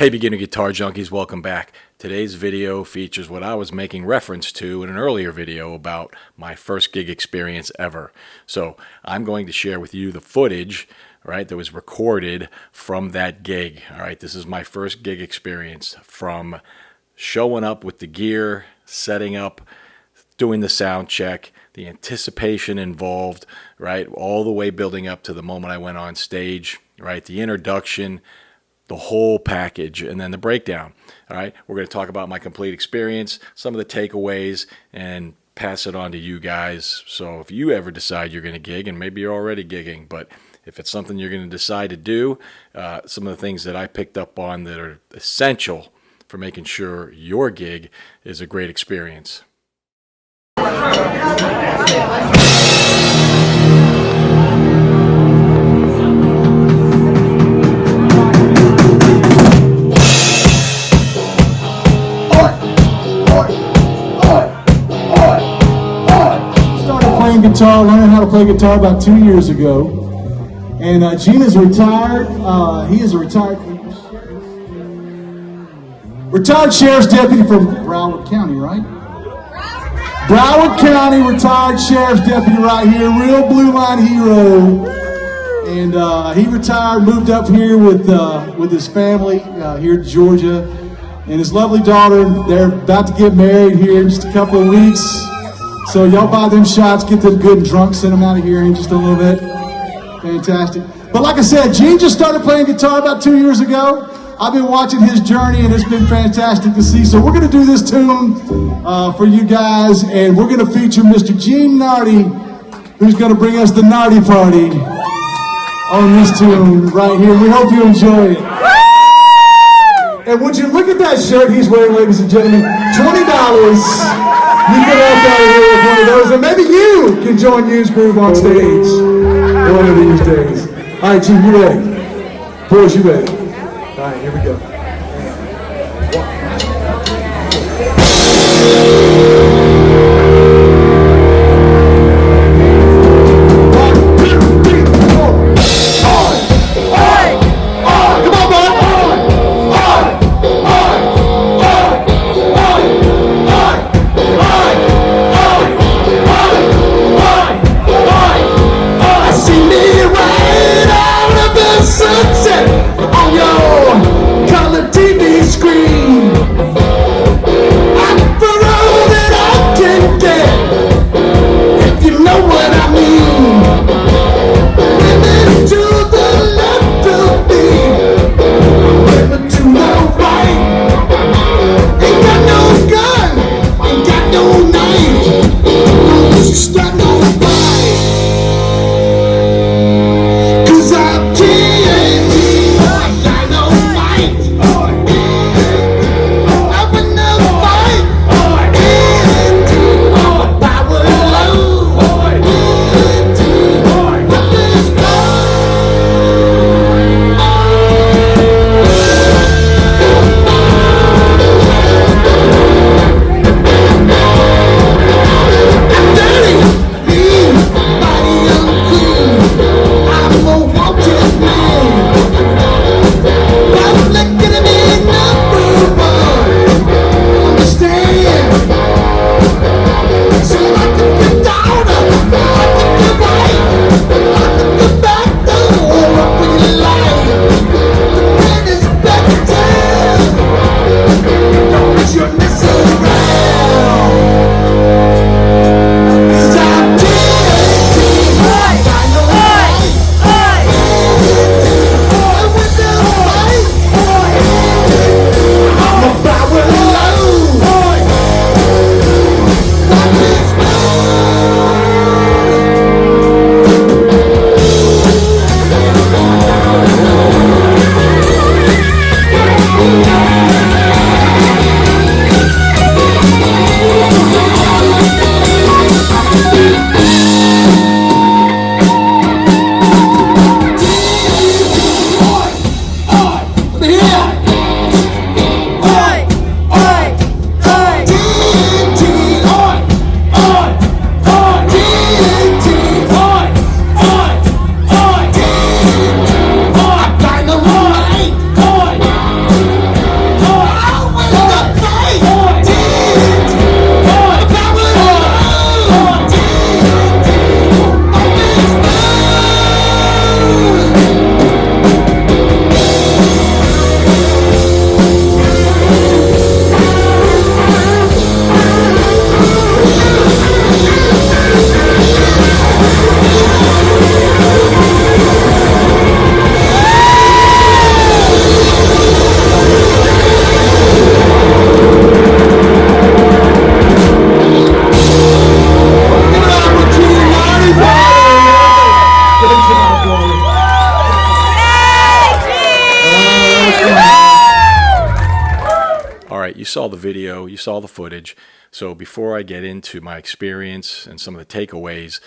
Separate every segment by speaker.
Speaker 1: Hey beginner guitar junkies, welcome back. Today's video features what I was making reference to in an earlier video about my first gig experience ever. So I'm going to share with you the footage, right, that was recorded from that gig. All right, this is my first gig experience, from showing up with the gear, setting up, doing the sound check, the anticipation involved, right, all the way building up to the moment I went on stage, right, the introduction, the whole package, and then the breakdown. All right, we're going to talk about my complete experience, some of the takeaways, and pass it on to you guys. So if you ever decide you're going to gig, and maybe you're already gigging, but if it's something you're going to decide to do, some of the things that I picked up on that are essential for making sure your gig is a great experience.
Speaker 2: Guitar, learning how to play guitar about 2 years ago, and Gene is retired. He is a retired sheriff's deputy from Broward County, right? Broward County retired sheriff's deputy right here, real blue line hero. And he retired, moved up here with his family here to Georgia, and his lovely daughter. They're about to get married here in just a couple of weeks. So y'all buy them shots, get them good and drunk, send them out of here in just a little bit. Fantastic. But like I said, Gene just started playing guitar about 2 years ago. I've been watching his journey, and it's been fantastic to see. So we're going to do this tune for you guys, and we're going to feature Mr. Gene Nardi, who's going to bring us the Nardi party on this tune right here. We hope you enjoy it. And would you look at that shirt he's wearing, ladies and gentlemen? $20. You can walk out of here with one of those, and maybe you can join Used Groove on stage one of these days. All right, Gene, you ready? Boys, you ready? All right, here we go. TV screen. I'm for all that
Speaker 1: saw the video, you saw the footage. So before I get into my experience and some of the takeaways,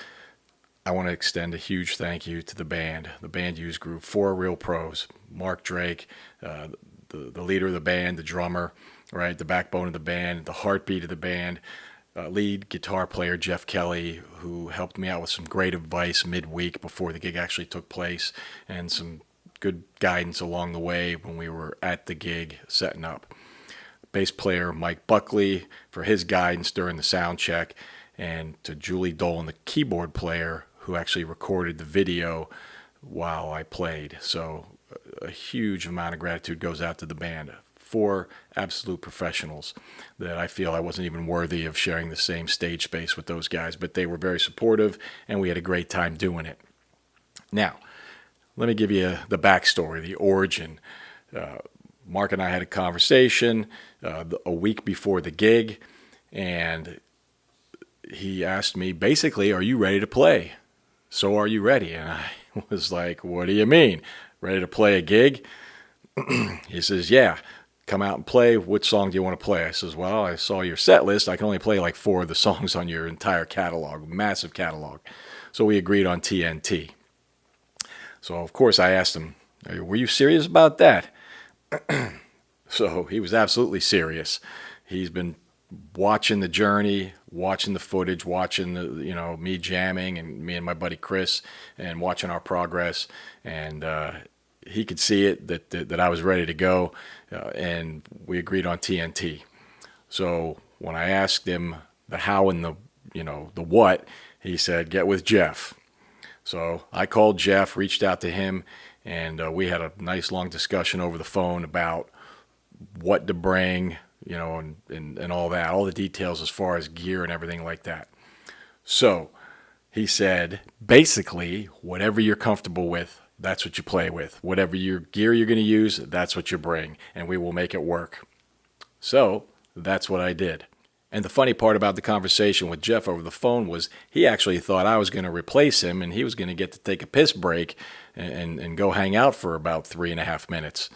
Speaker 1: I want to extend a huge thank you to the band. The band used Groove, 4 real pros. Mark Drake, the leader of the band, the drummer, right, the backbone of the band, the heartbeat of the band, lead guitar player Jeff Kelly, who helped me out with some great advice midweek before the gig actually took place, and some good guidance along the way when we were at the gig setting up. Bass player Mike Buckley for his guidance during the sound check, and to Julie Dolan, the keyboard player, who actually recorded the video while I played. So a huge amount of gratitude goes out to the band. 4 absolute professionals that I feel I wasn't even worthy of sharing the same stage space with those guys, but they were very supportive and we had a great time doing it. Now, let me give you the backstory, the origin. Mark and I had a conversation a week before the gig, and he asked me, basically, are you ready to play? So are you ready? And I was like, what do you mean? Ready to play a gig? He says, yeah, come out and play. Which song do you want to play? I says, well, I saw your set list. I can only play like 4 of the songs on your entire catalog, massive catalog. So we agreed on TNT. So, of course, I asked him, were you serious about that? So he was absolutely serious. He's been watching the journey, watching the footage, watching me jamming, and me and my buddy Chris, and watching our progress. And he could see it that I was ready to go, and we agreed on TNT. So when I asked him the how and the what, he said, get with Jeff. So I called Jeff, reached out to him, and we had a nice long discussion over the phone about what to bring, and all that, all the details as far as gear and everything like that. So he said, basically, whatever you're comfortable with, that's what you play with. Whatever your gear you're going to use, that's what you bring, and we will make it work. So that's what I did. And the funny part about the conversation with Jeff over the phone was he actually thought I was going to replace him, and he was going to get to take a piss break and go hang out for about 3.5 minutes.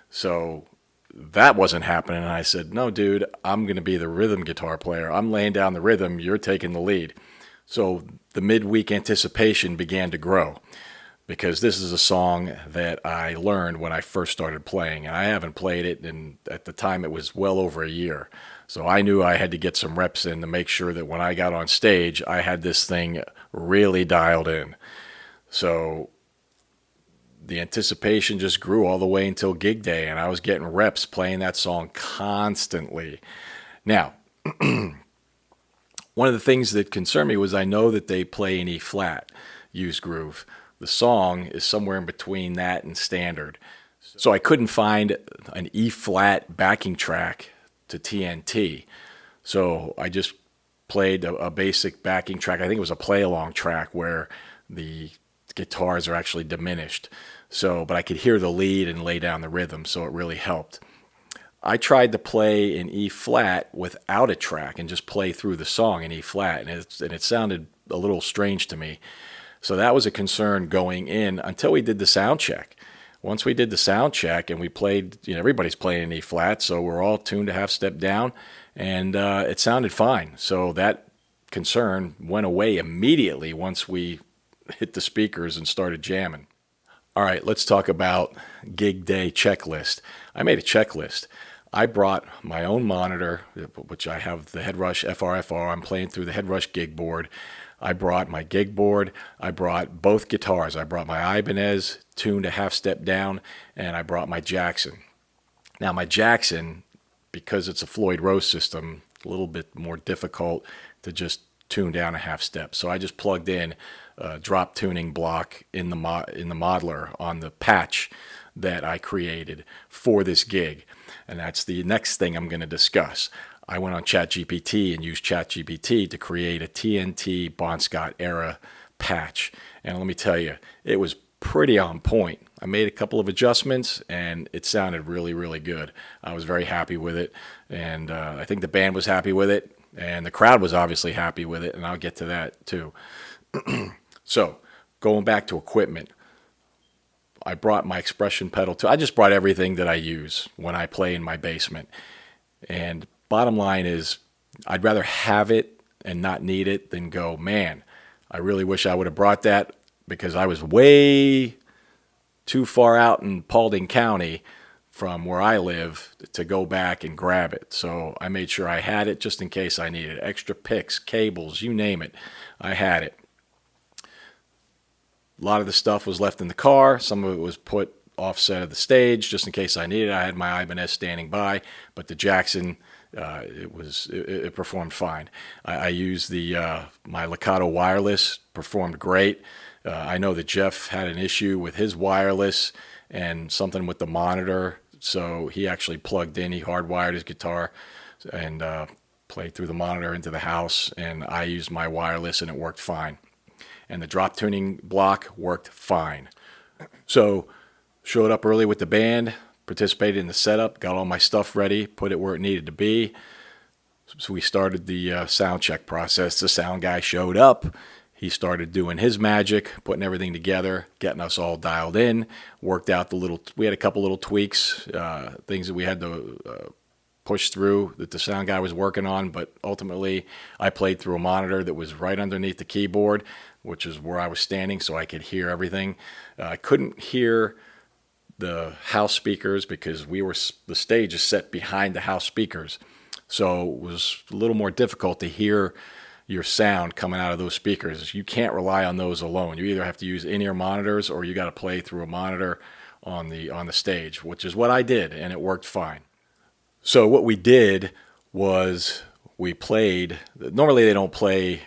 Speaker 1: So that wasn't happening. And I said, no, dude, I'm going to be the rhythm guitar player. I'm laying down the rhythm. You're taking the lead. So the midweek anticipation began to grow, because this is a song that I learned when I first started playing, and I haven't played it, and at the time it was well over a year. So I knew I had to get some reps in to make sure that when I got on stage, I had this thing really dialed in. So the anticipation just grew all the way until gig day, and I was getting reps playing that song constantly. Now, one of the things that concerned me was I know that they play in E flat, Used Groove. The song is somewhere in between that and standard. So I couldn't find an E flat backing track to TNT. So I just played a basic backing track. I think it was a play-along track where the guitars are actually diminished. So, but I could hear the lead and lay down the rhythm, so it really helped. I tried to play in E flat without a track and just play through the song in E flat, and it sounded a little strange to me. So that was a concern going in until we did the sound check. Once we did the sound check and we played, everybody's playing in E flat, so we're all tuned to half step down, and it sounded fine. So that concern went away immediately once we hit the speakers and started jamming. All right, let's talk about gig day checklist. I made a checklist. I brought my own monitor, which I have the Headrush FRFR. I'm playing through the Headrush gig board. I brought my gig board. I brought both guitars. I brought my Ibanez tuned a half step down, and I brought my Jackson. Now my Jackson, because it's a Floyd Rose system, a little bit more difficult to just tune down a half step. So I just plugged in a drop tuning block in the modeler on the patch that I created for this gig. And that's the next thing I'm going to discuss. I went on ChatGPT and used ChatGPT to create a TNT Bon Scott era patch. And let me tell you, it was pretty on point. I made a couple of adjustments and it sounded really, really good. I was very happy with it. And I think the band was happy with it. And the crowd was obviously happy with it. And I'll get to that too. So going back to equipment, I brought my expression pedal too. I just brought everything that I use when I play in my basement. And bottom line is, I'd rather have it and not need it than go, man, I really wish I would have brought that because I was way too far out in Paulding County from where I live to go back and grab it. So I made sure I had it just in case I needed it. Extra picks, cables, you name it, I had it. A lot of the stuff was left in the car. Some of it was put offset of the stage just in case I needed it. I had my Ibanez standing by, but the Jackson, it performed fine. I used my Lakato wireless, performed great. I know that Jeff had an issue with his wireless and something with the monitor, so he actually plugged in. He hardwired his guitar and played through the monitor into the house, and I used my wireless and it worked fine. And the drop tuning block worked fine. So showed up early with the band, participated in the setup, got all my stuff ready, put it where it needed to be. So we started the sound check process. The sound guy showed up. He started doing his magic, putting everything together, getting us all dialed in, worked out we had a couple little tweaks, things that we had to push through that the sound guy was working on, but ultimately I played through a monitor that was right underneath the keyboard, which is where I was standing, so I could hear everything. I couldn't hear the house speakers because the stage is set behind the house speakers, so it was a little more difficult to hear your sound coming out of those speakers. You can't rely on those alone. You either have to use in-ear monitors or you got to play through a monitor on the stage, which is what I did, and it worked fine. So what we did was we played. Normally they don't play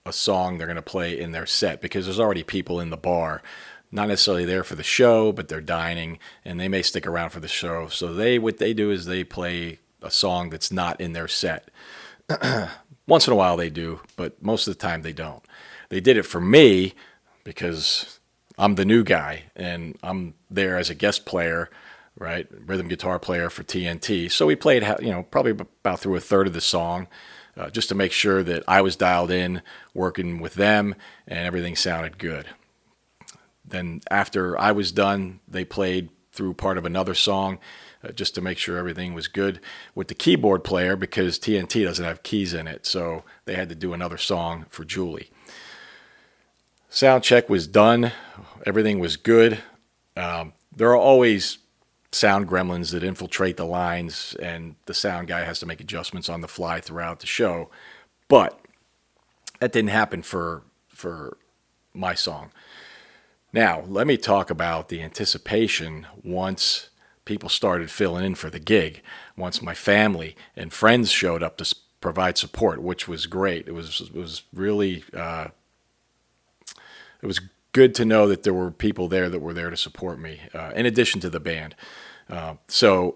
Speaker 1: a song they're going to play in their set because there's already people in the bar, not necessarily there for the show, but they're dining and they may stick around for the show. So what they do is they play a song that's not in their set. Once in a while they do, but most of the time they don't. They did it for me because I'm the new guy and I'm there as a guest player, right? Rhythm guitar player for TNT. So we played, probably about through a third of the song, just to make sure that I was dialed in, working with them, and everything sounded good. Then after I was done, they played through part of another song, just to make sure everything was good with the keyboard player because TNT doesn't have keys in it, so they had to do another song for Julie. Sound check was done. Everything was good. There are always sound gremlins that infiltrate the lines, and the sound guy has to make adjustments on the fly throughout the show, but that didn't happen for my song. Now, let me talk about the anticipation once people started filling in for the gig, once my family and friends showed up to provide support, which was great. It was really it was good to know that there were people there that were there to support me, in addition to the band. So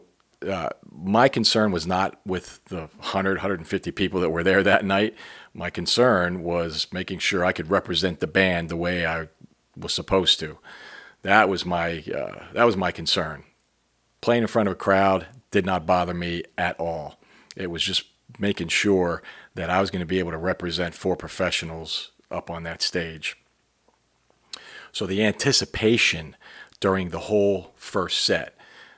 Speaker 1: my concern was not with the 150 people that were there that night. My concern was making sure I could represent the band the way I was supposed to. That was my concern. Playing in front of a crowd did not bother me at all. It was just making sure that I was going to be able to represent 4 professionals up on that stage. So the anticipation during the whole first set,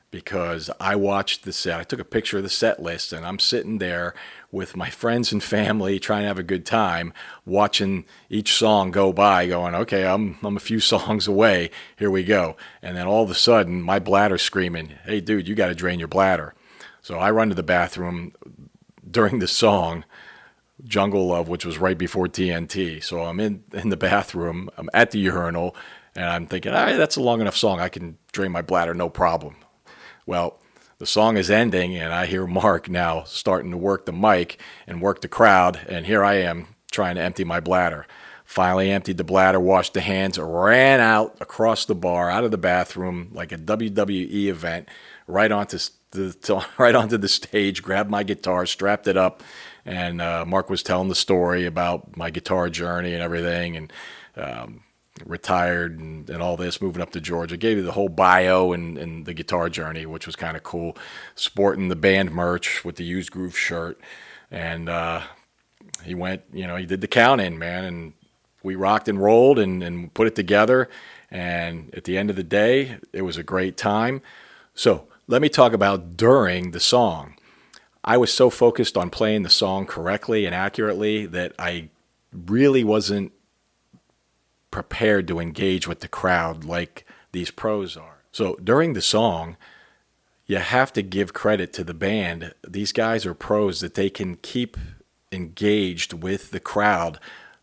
Speaker 1: because I watched the set, I took a picture of the set list, and I'm sitting there with my friends and family trying to have a good time, watching each song go by, going, okay, I'm a few songs away, here we go. And then all of a sudden, my bladder's screaming, hey, dude, you got to drain your bladder. So I run to the bathroom during the song, Jungle Love, which was right before TNT. So I'm in the bathroom, I'm at the urinal, and I'm thinking, all right, that's a long enough song, I can drain my bladder, no problem. Well, the song is ending, and I hear Mark now starting to work the mic and work the crowd, and here I am trying to empty my bladder. Finally emptied the bladder, washed the hands, ran out across the bar, out of the bathroom, like a WWE event, right onto the stage, grabbed my guitar, strapped it up, and Mark was telling the story about my guitar journey and everything, and retired and all this, moving up to Georgia. Gave you the whole bio and the guitar journey, which was kind of cool. Sporting the band merch with the Used Groove shirt. And he went, he did the count in, man. And we rocked and rolled and put it together. And at the end of the day, it was a great time. So let me talk about during the song. I was so focused on playing the song correctly and accurately that I really wasn't prepared to engage with the crowd like these pros are. So during the song, you have to give credit to the band. These guys are pros that they can keep engaged with the crowd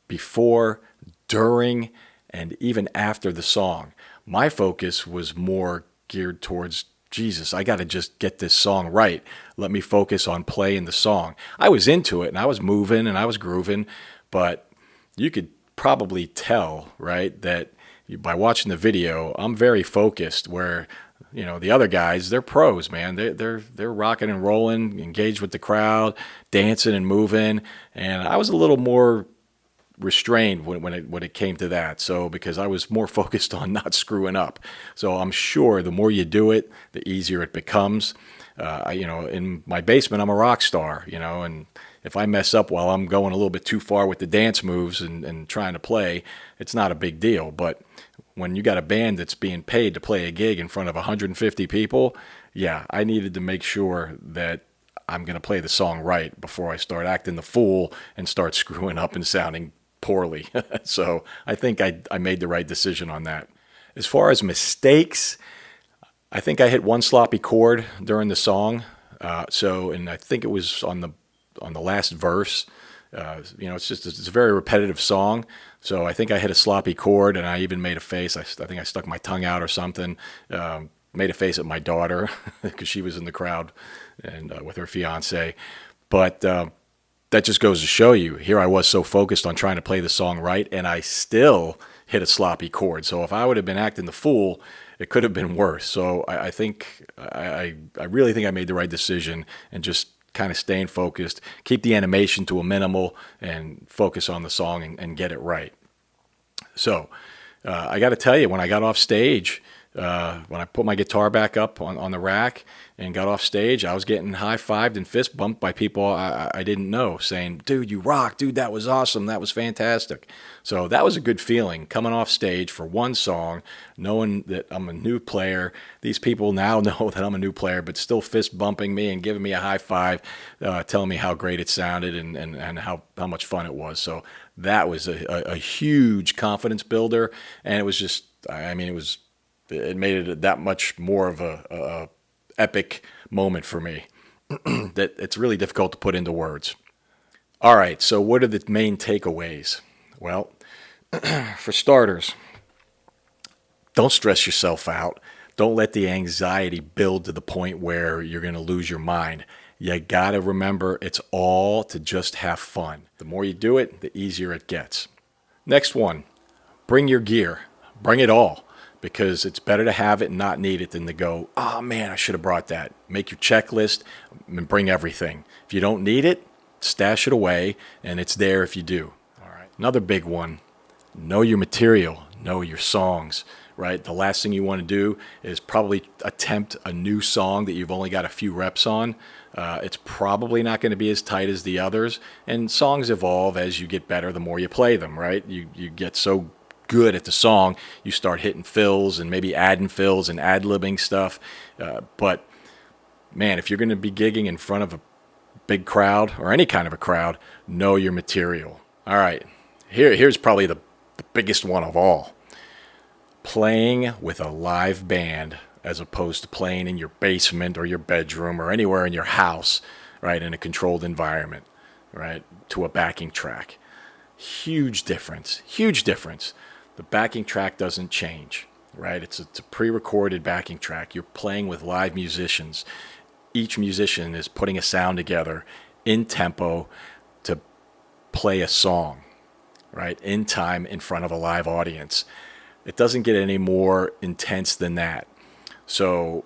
Speaker 1: before, during, and even after the song. My focus was more geared towards, Jesus, I got to just get this song right. Let me focus on playing the song. I was into it and I was moving and I was grooving, but you could probably tell, right, that by watching the video, I'm very focused. Where, the other guys, they're pros, man. They're rocking and rolling, engaged with the crowd, dancing and moving, and I was a little more restrained when it came to that. So because I was more focused on not screwing up. So I'm sure the more you do it, the easier it becomes. In my basement, I'm a rock star, and if I mess up while I'm going a little bit too far with the dance moves and trying to play, it's not a big deal. But when you got a band that's being paid to play a gig in front of 150 people, yeah, I needed to make sure that I'm going to play the song right before I start acting the fool and start screwing up and sounding poorly. So I think I made the right decision on that. As far as mistakes, I think I hit one sloppy chord during the song. And I think it was on the last verse. It's a very repetitive song. So I think I hit a sloppy chord, and I even made a face. I think I stuck my tongue out or something. Made a face at my daughter because she was in the crowd and with her fiance. But that just goes to show you, here I was so focused on trying to play the song right, and I still hit a sloppy chord. So if I would have been acting the fool, it could have been worse. So I really think I made the right decision and just kind of staying focused, keep the animation to a minimal, and focus on the song and get it right. So I got to tell you, when I got off stage, when I put my guitar back up on the rack and got off stage, I was getting high-fived and fist bumped by people I didn't know, saying, dude, you rock, dude, that was awesome, that was fantastic. So that was a good feeling, coming off stage for one song, knowing that I'm a new player. These people now know that I'm a new player, but still fist bumping me and giving me a high five, telling me how great it sounded and how much fun it was. So that was a huge confidence builder, and it was just, it made it that much more of a epic moment for me that it's really difficult to put into words. All right, so what are the main takeaways? Well, for starters, don't stress yourself out. Don't let the anxiety build to the point where you're going to lose your mind. You got to remember, it's all to just have fun. The more you do it, the easier it gets. Next one, bring your gear. Bring it all. Because it's better to have it and not need it than to go, oh man, I should have brought that. Make your checklist and bring everything. If you don't need it, stash it away, and it's there if you do. All right. Another big one, know your material, know your songs, right? The last thing you want to do is probably attempt a new song that you've only got a few reps on. It's probably not going to be as tight as the others, and songs evolve as you get better the more you play them, right? You get so good at the song, you start hitting fills and maybe adding fills and ad-libbing stuff. But man, if you're going to be gigging in front of a big crowd or any kind of a crowd, know your material. All right, here's probably the biggest one of all. Playing with a live band as opposed to playing in your basement or your bedroom or anywhere in your house, right, in a controlled environment, right, to a backing track. Huge difference, huge difference. The backing track doesn't change, right? It's a pre-recorded backing track. You're playing with live musicians. Each musician is putting a sound together in tempo to play a song, right? In time in front of a live audience. It doesn't get any more intense than that. So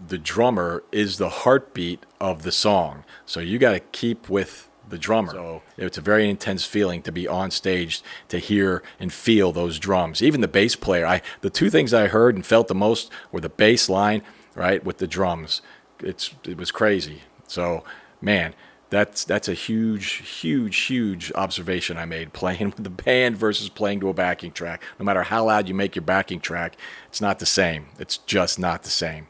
Speaker 1: the drummer is the heartbeat of the song. So you got to keep with the drummer. So it's a very intense feeling to be on stage, to hear and feel those drums. Even the bass player, the two things I heard and felt the most were the bass line, right, with the drums. It was crazy. So, man, that's a huge observation I made, playing with the band versus playing to a backing track. No matter how loud you make your backing track, it's not the same. It's just not the same.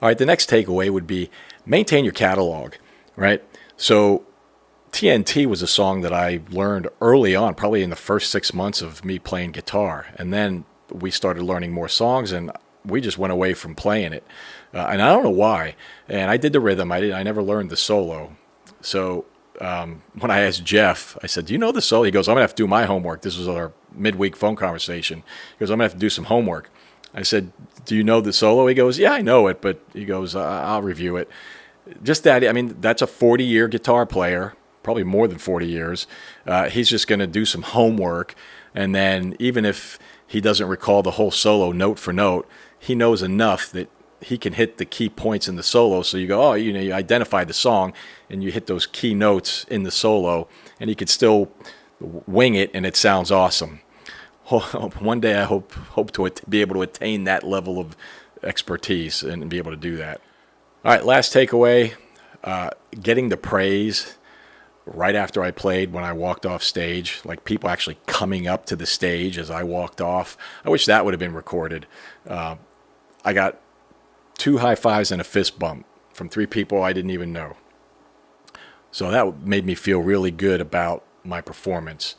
Speaker 1: All right, the next takeaway would be maintain your catalog. right? So TNT was a song that I learned early on, probably in the first 6 months of me playing guitar. And then we started learning more songs, and we just went away from playing it. And I don't know why. And I did the rhythm. I never learned the solo. So when I asked Jeff, I said, "Do you know the solo?" He goes, "I'm going to have to do my homework." This was our midweek phone conversation. He goes, "I'm going to have to do some homework." I said, "Do you know the solo?" He goes, "Yeah, I know it," but he goes, "I'll review it." Just that, I mean, that's a 40-year guitar player, probably more than 40 years. He's just going to do some homework, and then even if he doesn't recall the whole solo note for note, he knows enough that he can hit the key points in the solo. So you go, oh, you identify the song, and you hit those key notes in the solo, and he could still wing it, and it sounds awesome. One day I hope to be able to attain that level of expertise and be able to do that. All right, last takeaway, getting the praise right after I played when I walked off stage, like people actually coming up to the stage as I walked off. I wish that would have been recorded. I got 2 high fives and a fist bump from 3 people I didn't even know. So that made me feel really good about my performance.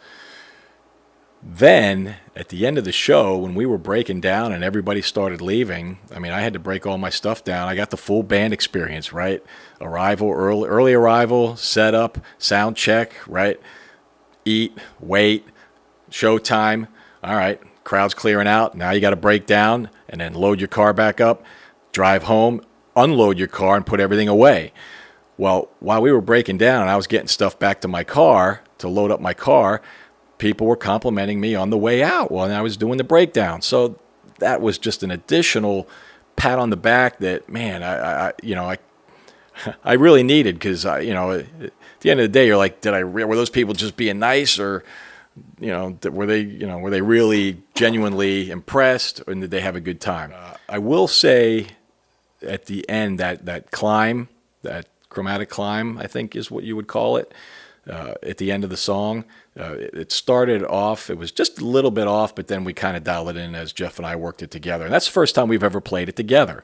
Speaker 1: Then, at the end of the show, when we were breaking down and everybody started leaving, I mean, I had to break all my stuff down. I got the full band experience, right? Arrival, early arrival, setup, sound check, right? Eat, wait, show time. All right, crowd's clearing out. Now you got to break down and then load your car back up, drive home, unload your car, and put everything away. Well, while we were breaking down and I was getting stuff back to my car to load up my car, people were complimenting me on the way out while I was doing the breakdown. So that was just an additional pat on the back that, man, I really needed, because at the end of the day, you're like, were those people just being nice, or were they really genuinely impressed, and did they have a good time? I will say at the end that climb, that chromatic climb, I think is what you would call it. At the end of the song, it started off, it was just a little bit off, but then we kind of dialed it in as Jeff and I worked it together. And that's the first time we've ever played it together.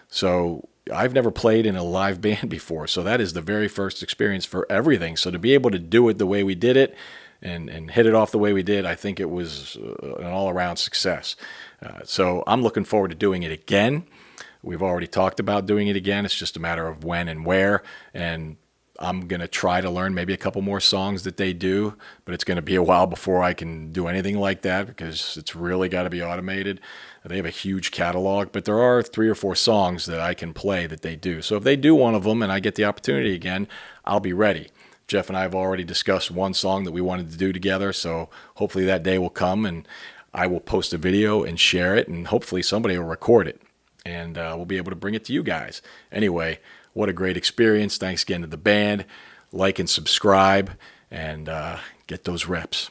Speaker 1: So I've never played in a live band before. So that is the very first experience for everything. So to be able to do it the way we did it and hit it off the way we did, I think it was an all-around success. So I'm looking forward to doing it again. We've already talked about doing it again. It's just a matter of when and where. And I'm going to try to learn maybe a couple more songs that they do, but it's going to be a while before I can do anything like that, because it's really got to be automated. They have a huge catalog, but there are 3 or 4 songs that I can play that they do. So if they do one of them and I get the opportunity again, I'll be ready. Jeff and I have already discussed one song that we wanted to do together, so hopefully that day will come, and I will post a video and share it, and hopefully somebody will record it, and we'll be able to bring it to you guys. Anyway, what a great experience. Thanks again to the band. Like and subscribe, and get those reps.